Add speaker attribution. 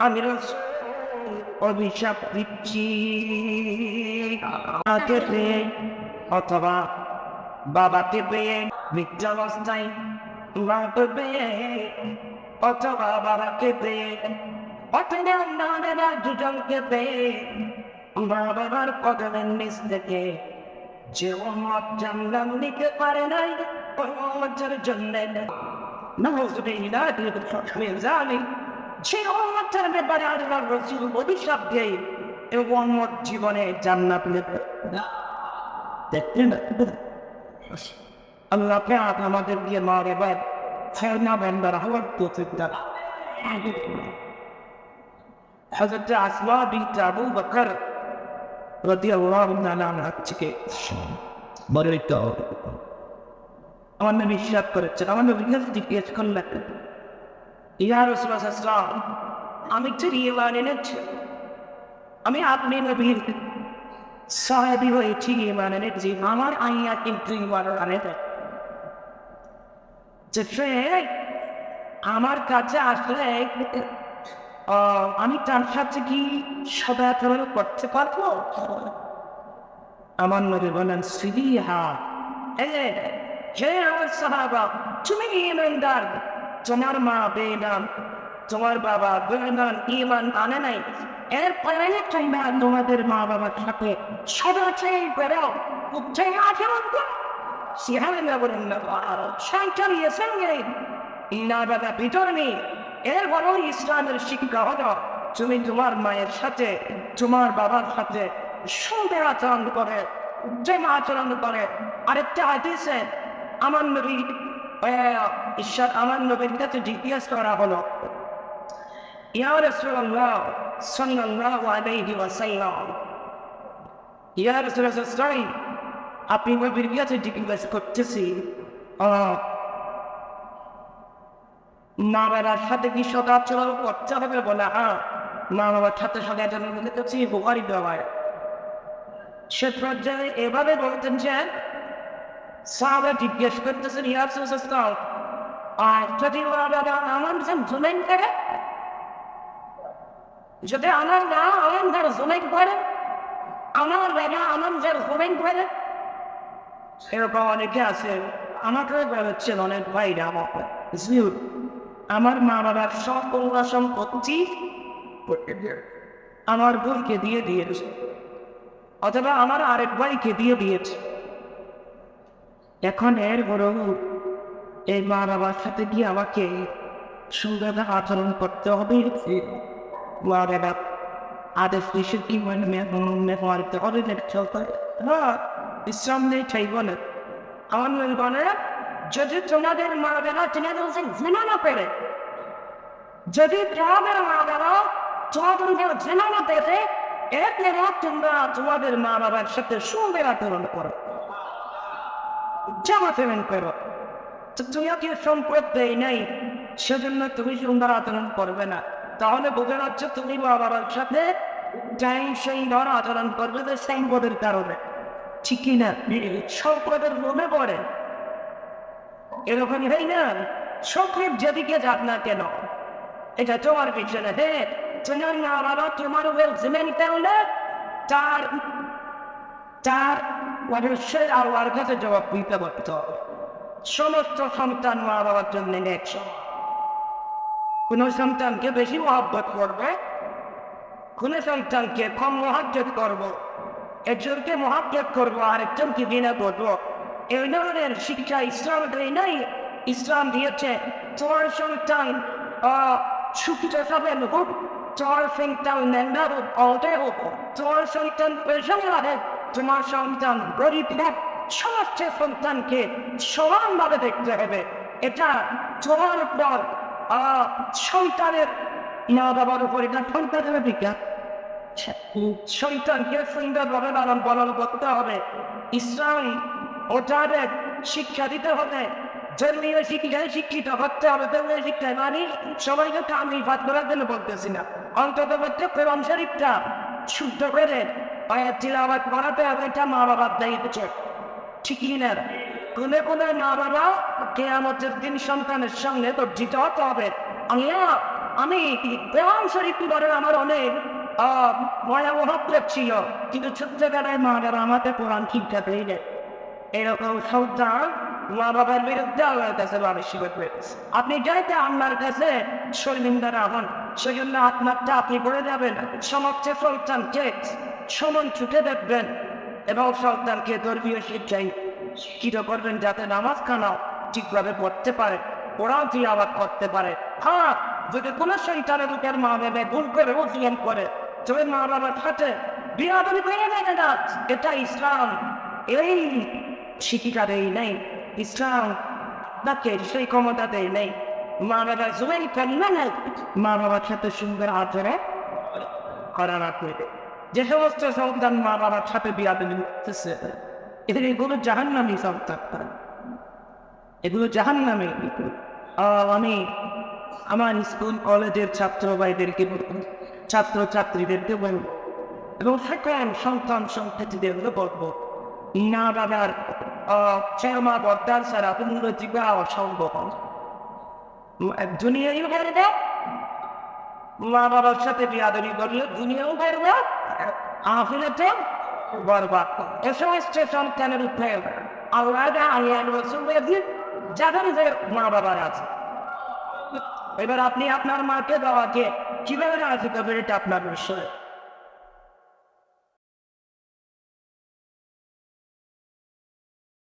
Speaker 1: আমি অভিশাপ দিচ্ছি অথবা বাবাকে পেয়ে মৃত্যুবস্থায় মাকে পেয়ে অথবা বাবাকে পেয়ে অথবা নানা দুজনকে পেয়ে বাবার কদমের নিচ থেকে যে উম্মত জান্নাত নিতে পারে নাই ওই উম্মতের জন্য নাউযুবিল্লাহ মিন যালিক যে উম্মতের ব্যাপারে আল্লাহর রাসূল অভিশাপ দেয় এই উম্মত জীবনে জান্নাত নেবে না। দেখেন আল্লাহ পাক আমাদের দিয়ে মারে বাদ খায়না বান্দার হওয়ার তৌফিক দান। হযরত আসমা বিনত আবু বকর রাদিয়াল্লাহু তাআলা আনহা থেকে বর্ণিত আমার নবী ইরশাদ করেছেন, আমার নবী জিজ্ঞেস করলেন, ইয়া রাসূলুল্লাহ সাল্লাল্লাহু আলাইহি ওয়াসাল্লাম, আমি তো ঈমান এনেছি, আমি আপনি নবীর সাহাবী হয়েছি, ঈমান এনেছি, আমার আইয়া কিন্তু ঈমান আনে না। যে সে আমার কাছে আসলে আমি তার সাথে কি সদাচরণ করতে পারবো? আমার নবী বলেন, সিদিহা, হে আমার সাহাবা, তুমি ঈমানদার, তোমার মা বেঈমান, তোমার বাবা বেঈমান, ঈমান আনে নাই, এরপরে তোমরা তোমাদের মা বাবার সাথে সদাচরণ করো, উচ্চাই আচরণ করো। সেখানে বলেন না সন্তান সঙ্গে না বাবা ভিতর নেই। এর বড় ইসলামের শিক্ষা হলো তুমি তোমার মায়ের সাথে তোমার বাবার সাথে সুন্দর আচরণ করে, উজ্জ্বল আচরণ করে। আরেকটা হাদিসে আমার নবী ঈশ্বর আমার নবীর কাছে জিজ্ঞেস করা হলো, ইয়া রাসূলুল্লাহ সাল্লাল্লাহু আলাইহি ওয়াসাল্লাম, ইয়া রাসূলুল্লাহ, আপনি নবীর কাছে জিজ্ঞেস করতেছি মা বাবার সাথে কি সদাচরণ করতে হবে? বলে হ্যাঁ, মা বাবার সাথে সদাচরণ করতেছি। বুখারী দেওয়ায় সে পর্যায়ে এভাবে বলতেন যে সাহাবা জিজ্ঞেস করতেছেন, ইয়া রাসূলুল্লাহ, আর যদি মা বাবা আমার জুলুম করে, যদি আমার না আমার যারা জুলুম করে, আমার বাবা আমার যারা জুলুম করে, এরকম অনেকে আছে। আমাকে বলেছেন অনেক ভাইরা আমার মা বাবার সব কন্যা সম্পত্তি আমার বোনকে দিয়ে দিয়েছে, অথবা আমার আরেক ভাইকে দিয়ে দিয়েছে। এখন এর বড় এই মা বাবার সাথে গিয়ে আমাকে সুন্দর আচরণ করতে হবে। মা বাবা আদেশ নিষেধ কি মানতে হবে চলতে। হ্যাঁ, ইসলাম নেই চাই বলে আমার মনে বলে, যদি তোমাদের মা বাবা তোমাদের জিনা না করে, যদি তোমাদের মা বাবা তোমাদের জিনা না পেতে, এরপরে তোমরা তোমাদের মা বাবার সাথে সুন্দর আচরণ করো, জামা পেমেন্ট করো। তুমি কি সম্পদ দেয় নাই সেজন্য তুমি সুন্দর আচরণ করবে না, তাহলে বোঝা যাচ্ছে তুমি মা বাবার সাথে সেই ধর আচরণ করবে যে সম্পদের কারণে। ঠিক কিনা? সম্পদের মনে পড়ে এরকম হয় না, সকলের যেদিকে যাক না কেন এটা তোমার পিছনে। হ্যাঁ, তোমার মা বাবা তোমার ওয়েলসমেন্ট করলে তার তার অবশ্যই আল্লাহর কাছে জবাব দিতে পারতে হবে। সমস্ত সন্তান মা বাবার জন্য একশো। কোন সন্তানকে বেশি মহব্বত করবে, কোন সন্তানকে কম মহব্বত করবো, একজনকে মহব্বত করবো আরেকজনকে ঘৃণা করবো, এই ধরনের শিক্ষা ইসলাম দেয় নাই। ইসলাম দিয়েছে তোমার সন্তান সুখিত হবেন হোক, তোমার সন্তান নেন্দা হোক, অল্টে হোক, তোমার সন্তান পেশায় হোক, তোমার সন্তান গরিব হোক, সমস্ত সন্তানকে সমানভাবে দেখতে হবে। এটা তোমার উপর সন্তানের মা বাবার উপর এটা সন্তানের বিজ্ঞান। সন্তানকে সুন্দরভাবে লালন পালন করতে হবে। ইসলাম ওটাদের শিক্ষা দিতে হবে, ধর্মীয় শিক্ষায় শিক্ষিত করতে হবে। ধর্মীয় শিক্ষায় মানে সবাইকে তো আমি বাদ করার জন্য বলতেছি না, অন্তত কোরআন শরীফটা শুদ্ধ করে তিলাওয়াত করাতে হবে। এটা মা বাবার দায়িত্ব, ঠিক না? কোনে মা বাবা কিয়ামতের দিন সন্তানের সঙ্গে গর্জিত হতে হবে। আল্লাহ আমি কোরআন শরীফ পড়ে আমার অনেক ভয়াবহ ছিল, কিন্তু ছোট্টবেলায় মা বাবা আমাকে কোরআন ঠিকঠাক হয়ে যায় এরকম সন্তান মা বাবার বিরুদ্ধে আল্লাহর কাছে মানসিকতা পেয়েছে। আপনি যাইতে আল্লাহর কাছে শর্মিন্দা না হন, সেজন্য আপনারটা আপনি করে যাবেন। সমাজে সন্তানকে সমান ছুটে দেখবেন এবং সন্তানকে ধর্মীয় শিক্ষায় শিক্ষিত করবেন যাতে নামাজ খানাও ঠিকভাবে পড়তে পারে, ওরাও তিলাওয়াত করতে পারে। হ্যাঁ, যদি কোনো সন্তানের উপর মা বাবা ভুল করে ওসিয়ান করে তবে মা বাবার হাতে বিয়াদবি করে দেয় না। এটা ইসলাম এই শিক্ষিকা দেয় নেই, ইসলাম আপনাকে সেই ক্ষমতা দেয় নেই। মা বাবা জুয়েল করলেন মা বাবার সাথে সুন্দর আচরণ করার আপনি যে সমস্ত সন্তান মা বাবার সাথে বিয়াদবি করতেছে এগুলো জাহান্নামী সন্তান, এগুলো জাহান্নামী। আমি আমার স্কুল কলেজের ছাত্র ভাইদেরকে ছাত্র ছাত্রীদেরকে বলবো এবং সকল সন্তান সন্ততিদেরকে বলবো না বাবার ক্ষমা বরদান ছাড়া উন্নতি করা অসম্ভব। দুনিয়ায় বেরবে, মা বাবার সাথে বিয়াদবি করলে দুনিয়াও বেরবে, আখিরাতে বরবাদ। এ সমস্ত সন্তানের উপরে আল্লাহ যাদের যে মা বাবার আছে, এবার আপনি আপনার মাকে বাবাকে কিভাবে রাজি করবেন এটা আপনার বিষয়।